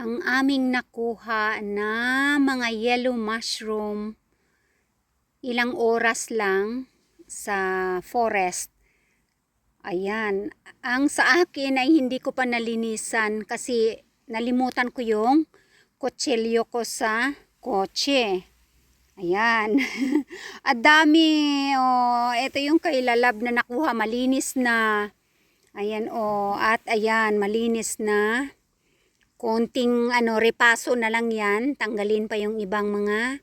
Ang aming nakuha na mga yellow mushroom, ilang oras lang sa forest. Ayan, ang sa akin ay hindi ko pa nalinisan kasi nalimutan ko yung kutsilyo ko sa kotse. Ayan, at dami, oh, ito yung kay Lalab na nakuha, malinis na. Ayan, oh, at ayan, malinis na. Konting repaso na lang yan. Tanggalin pa yung ibang mga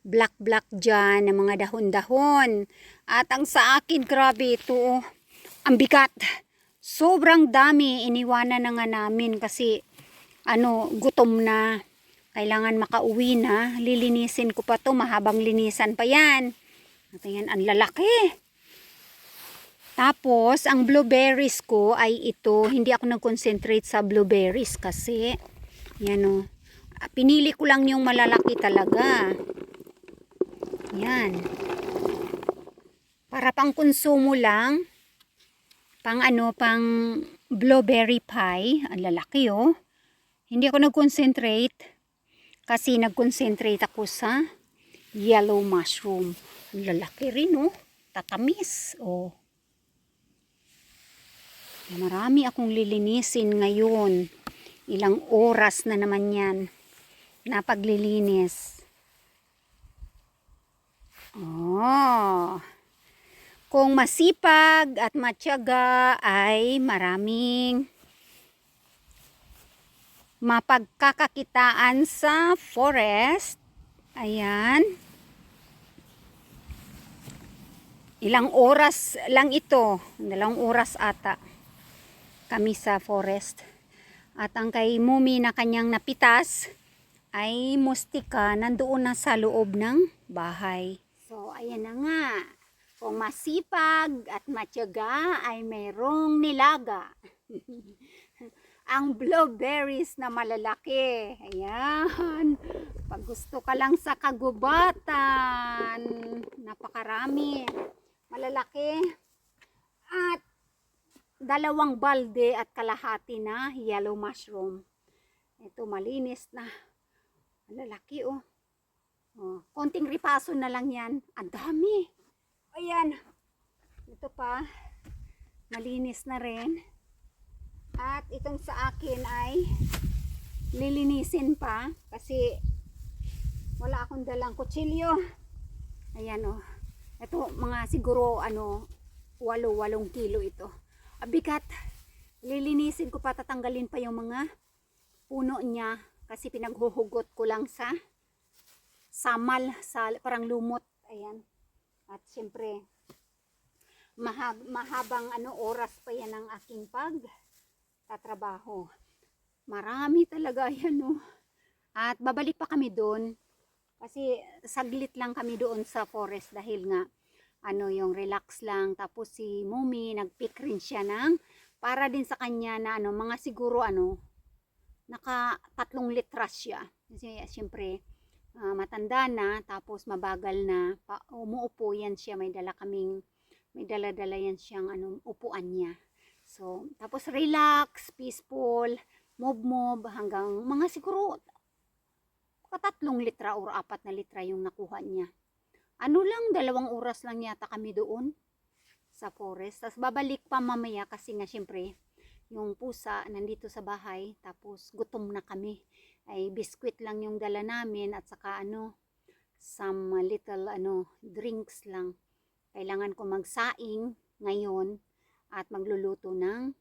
black dyan na mga dahon-dahon. At ang sa akin, grabe ito. Ang bigat. Sobrang dami. Iniwanan na nga namin kasi gutom na. Kailangan makauwi na. Lilinisin ko pa to. Mahabang linisan pa yan. At yan, ang lalaki. Tapos, ang blueberries ko ay ito. Hindi ako nag-concentrate sa blueberries kasi, yan o. Pinili ko lang yung malalaki talaga. Yan. Para pang konsumo lang. Pang blueberry pie. Ang lalaki o. Hindi ako nag-concentrate kasi nag-concentrate ako sa yellow mushroom. Ang lalaki rin o. Tatamis o. Marami akong lilinisin ngayon. Ilang oras na naman yan na paglilinis. Oh. Kung masipag at matyaga ay maraming mapagkakakitaan sa forest. Ayan. Ilang oras lang ito. 2 oras ata kami sa forest. At ang kay Mumi na kanyang napitas ay mustika nandoon na sa loob ng bahay. So ayan na nga. Kung masipag at matyaga ay mayroong nilaga. Ang blueberries na malalaki. Ayan. Pag gusto ka lang sa kagubatan, napakarami. Malalaki. At 2 balde at kalahati na yellow mushroom. Ito malinis na. Malalaki oh. Konting ripaso na lang yan. Ang dami. Ayan. Ito pa. Malinis na rin. At itong sa akin ay lilinisin pa. Kasi wala akong dalang kutsilyo. Ayan oh. Ito mga siguro 8 kilo ito. Abigat. Lilinisin ko pa, tatanggalin pa yung mga puno niya kasi pinaghuhugot ko lang sa samal, sa parang lumot. Ayan. At siyempre mahabang oras pa yan ang aking tatrabaho. Marami talaga yan oh. At babalik pa kami doon kasi saglit lang kami doon sa forest dahil nga yung relax lang. Tapos si Mumi nagpick rin siya ng para din sa kanya na mga siguro naka 3 litras siya. Kasi siyempre matanda na, tapos mabagal na, umuupo yan siya, may dala-dala yan siyang upuan niya. So tapos relax, peaceful, move hanggang mga siguro 3 litra or 4 na litra yung nakuha niya. 2 oras lang yata kami doon sa forest. Tapos babalik pa mamaya kasi nga syempre yung pusa nandito sa bahay. Tapos gutom na kami. Ay biskwit lang yung dala namin at saka some little drinks lang. Kailangan ko magsaing ngayon at magluluto ng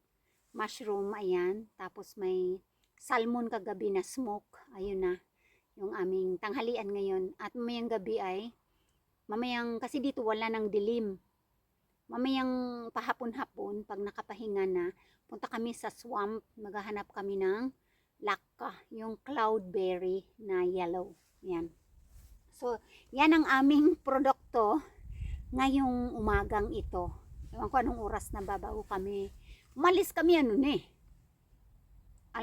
mushroom. Ayan. Tapos may salmon kagabi na smoke. Ayun na yung aming tanghalian ngayon. At mamayang gabi ay kasi dito wala nang dilim. Mamayang pahapon-hapon, pag nakapahinga na, punta kami sa swamp, maghahanap kami ng laka, yung cloudberry na yellow. Yan. So, yan ang aming produkto ngayong umagang ito. Ewan ko anong oras na babago kami. Umalis kami 12:30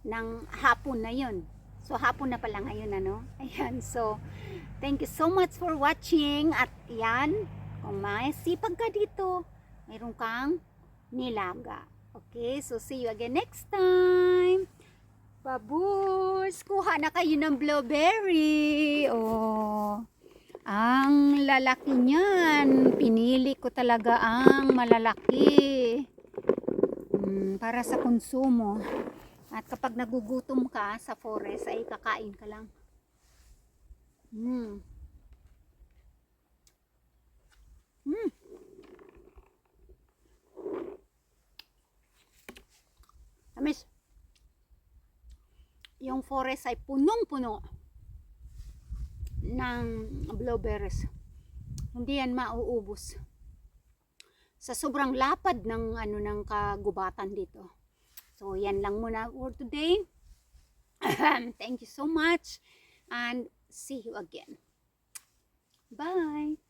ng hapon na yun. So, hapon na pala ngayon, Ayan, so, thank you so much for watching. At yan, kung may sipag ka dito, mayroon kang nilaga. Okay, so see you again next time. Babus, kuha na kayo ng blueberry. Oh, ang lalaki niyan. Pinili ko talaga ang malalaki. Para sa konsumo. At kapag nagugutom ka sa forest, ay kakain ka lang. Tamis. Yung forest ay punong-puno ng blueberries. Hindi yan mauubos. Sa sobrang lapad ng ng kagubatan dito. So yan lang muna for today. Thank you so much and see you again. Bye.